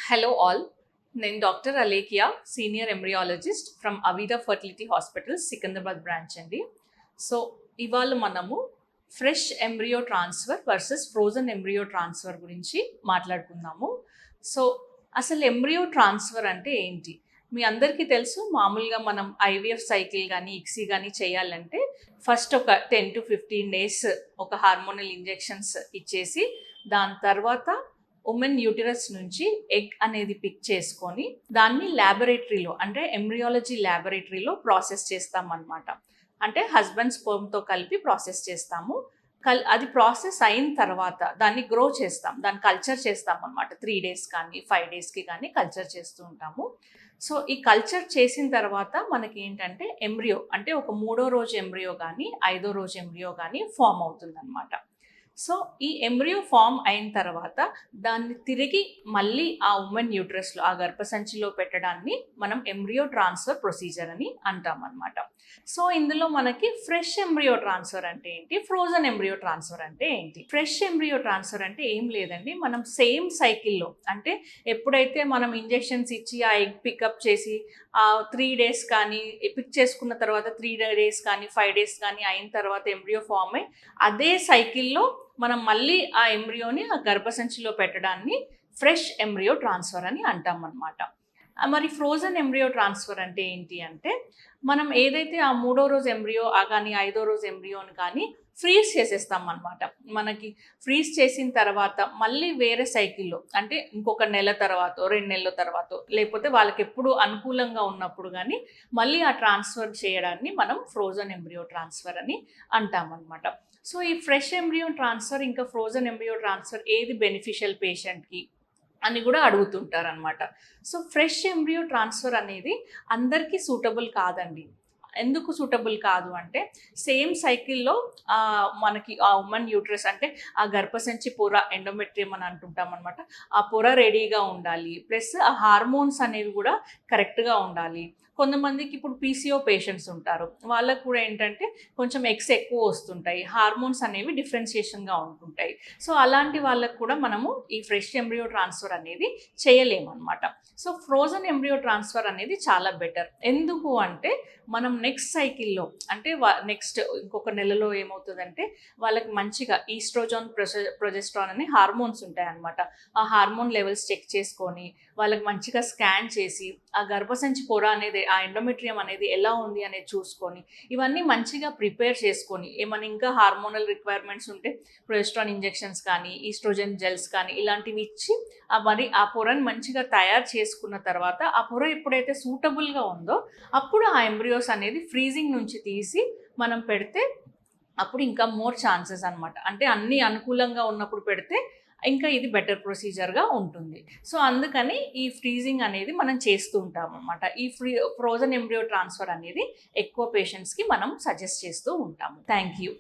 Hello all, నేను doctor Alekhya, senior embryologist from Aveeda fertility hospital Secunderabad branch అండి. So ఇవాళ మనము fresh embryo transfer versus frozen embryo transfer గురించి మాట్లాడుకుందాము. సో అసలు ఎంబ్రియో ట్రాన్స్ఫర్ అంటే ఏంటి? మీ అందరికీ తెలుసు, మామూలుగా మనం ఐవీఎఫ్ సైకిల్ కానీ ఇక్సీ కానీ చేయాలంటే ఫస్ట్ ఒక 10 to 15 days ఒక హార్మోనల్ ఇంజెక్షన్స్ ఇచ్చేసి దాని తర్వాత ఉమెన్ యూటిరస్ నుంచి ఎగ్ అనేది పిక్ చేసుకొని దాన్ని ల్యాబొరేటరీలో అంటే ఎంబ్రియాలజీ ల్యాబొరేటరీలో ప్రాసెస్ చేస్తాం అన్నమాట. అంటే హస్బెండ్ స్పర్మ్తో కలిపి ప్రాసెస్ చేస్తాము. అది ప్రాసెస్ అయిన తర్వాత దాన్ని గ్రో చేస్తాం, దాన్ని కల్చర్ చేస్తాం అనమాట. 3 days కానీ 5 daysకి కానీ కల్చర్ చేస్తూ ఉంటాము. సో ఈ కల్చర్ చేసిన తర్వాత మనకి ఏంటంటే ఎంబ్రియో అంటే ఒక 3వ రోజు ఎంబ్రియో కానీ 5వ రోజు ఎంబ్రియో కానీ ఫామ్ అవుతుంది అనమాట. సో ఈ ఎంబ్రియో ఫామ్ అయిన తర్వాత దాన్ని తిరిగి మళ్ళీ ఆ ఉమెన్ యూట్రస్లో ఆ గర్భసంచిలో పెట్టడాన్ని మనం ఎంబ్రియో ట్రాన్స్ఫర్ ప్రొసీజర్ అని అంటాం అనమాట. సో ఇందులో మనకి ఫ్రెష్ ఎంబ్రియో ట్రాన్స్ఫర్ అంటే ఏంటి, ఫ్రోజన్ ఎంబ్రియో ట్రాన్స్ఫర్ అంటే ఏంటి? ఫ్రెష్ ఎంబ్రియో ట్రాన్స్ఫర్ అంటే ఏం లేదండి, మనం సేమ్ సైకిల్లో అంటే ఎప్పుడైతే మనం ఇంజెక్షన్స్ ఇచ్చి ఆ ఎగ్ పికప్ చేసి ఆ 3 days కానీ పిక్ చేసుకున్న తర్వాత 3 days కానీ 5 days కానీ అయిన తర్వాత ఎంబ్రియో ఫామ్ అయ్యి అదే సైకిల్లో మనం మళ్ళీ ఆ ఎంబ్రియోని ఆ గర్భసంచిలో పెట్టడాన్ని ఫ్రెష్ ఎంబ్రియో ట్రాన్స్ఫర్ అని అంటాం అన్నమాట. మరి ఫ్రోజన్ ఎంబ్రియో ట్రాన్స్ఫర్ అంటే ఏంటి అంటే, మనం ఏదైతే ఆ 3వ రోజు ఎంబ్రియో కానీ 5వ రోజు ఎంబ్రియోని కానీ ఫ్రీజ్ చేసేస్తాం అనమాట. మనకి ఫ్రీజ్ చేసిన తర్వాత మళ్ళీ వేరే సైకిల్లో అంటే ఇంకొక నెల తర్వాత 2 నెలల తర్వాత లేకపోతే వాళ్ళకి ఎప్పుడు అనుకూలంగా ఉన్నప్పుడు కానీ మళ్ళీ ఆ ట్రాన్స్ఫర్ చేయడాన్ని మనం ఫ్రోజన్ ఎంబ్రియో ట్రాన్స్ఫర్ అని అంటాం అనమాట. సో ఈ ఫ్రెష్ ఎంబ్రియో ట్రాన్స్ఫర్ ఇంకా ఫ్రోజన్ ఎంబ్రియో ట్రాన్స్ఫర్ ఏది బెనిఫిషియల్ పేషెంట్కి అని కూడా అడుగుతుంటారనమాట. సో ఫ్రెష్ ఎంబ్రియో ట్రాన్స్ఫర్ అనేది అందరికీ సూటబుల్ కాదండి. ఎందుకు సూటబుల్ కాదు అంటే, సేమ్ సైకిల్లో మనకి ఆ ఉమెన్ యూట్రస్ అంటే ఆ గర్భసంచి పొర ఎండోమెట్రియం అని అంటుంటాం అనమాట. ఆ పొర రెడీగా ఉండాలి, ప్లస్ ఆ హార్మోన్స్ అనేవి కూడా కరెక్ట్గా ఉండాలి. కొంతమందికి ఇప్పుడు పీసీఓ పేషెంట్స్ ఉంటారు, వాళ్ళకు కూడా ఏంటంటే కొంచెం ఎగ్స్ ఎక్కువ వస్తుంటాయి, హార్మోన్స్ అనేవి డిఫరెన్షియేషన్గా ఉంటుంటాయి. సో అలాంటి వాళ్ళకు కూడా మనము ఈ ఫ్రెష్ ఎంబ్రియో ట్రాన్స్ఫర్ అనేది చేయలేమన్నమాట. సో ఫ్రోజన్ ఎంబ్రియో ట్రాన్స్ఫర్ అనేది చాలా బెటర్. ఎందుకు అంటే మనం నెక్స్ట్ సైకిల్లో అంటే నెక్స్ట్ ఇంకొక నెలలో ఏమవుతుందంటే వాళ్ళకి మంచిగా ఈస్ట్రోజన్ ప్రొజెస్ట్రాన్ అనే హార్మోన్స్ ఉంటాయన్నమాట. ఆ హార్మోన్ లెవెల్స్ చెక్ చేసుకొని వాళ్ళకి మంచిగా స్కాన్ చేసి ఆ గర్భసంచి పొర అనేది ఆ ఎండోమెట్రియం అనేది ఎలా ఉంది అనేది చూసుకొని ఇవన్నీ మంచిగా ప్రిపేర్ చేసుకొని ఏమైనా ఇంకా హార్మోనల్ రిక్వైర్మెంట్స్ ఉంటే ప్రొజెస్ట్రాన్ ఇంజెక్షన్స్ కానీ ఈస్ట్రోజన్ జెల్స్ కానీ ఇలాంటివి ఇచ్చి మరి ఆ పొరని మంచిగా తయారు చేసుకున్న తర్వాత ఆ పొర ఎప్పుడైతే సూటబుల్గా ఉందో అప్పుడు ఆ ఎంబ్రియోస్ అనేది ఫ్రీజింగ్ నుంచి తీసి మనం పెడితే అప్పుడు ఇంకా మోర్ ఛాన్సెస్ అనమాట. అంటే అన్నీ అనుకూలంగా ఉన్నప్పుడు పెడితే ఇంకా ఇది బెటర్ ప్రొసీజర్గా ఉంటుంది. సో అందుకని ఈ ఫ్రీజింగ్ అనేది మనం చేస్తూ ఉంటాం అనమాట. ఈ ఫ్రోజన్ ఎంబ్రియో ట్రాన్స్ఫర్ అనేది ఎక్కువ పేషెంట్స్కి మనం సజెస్ట్ చేస్తూ ఉంటాము. Thank you.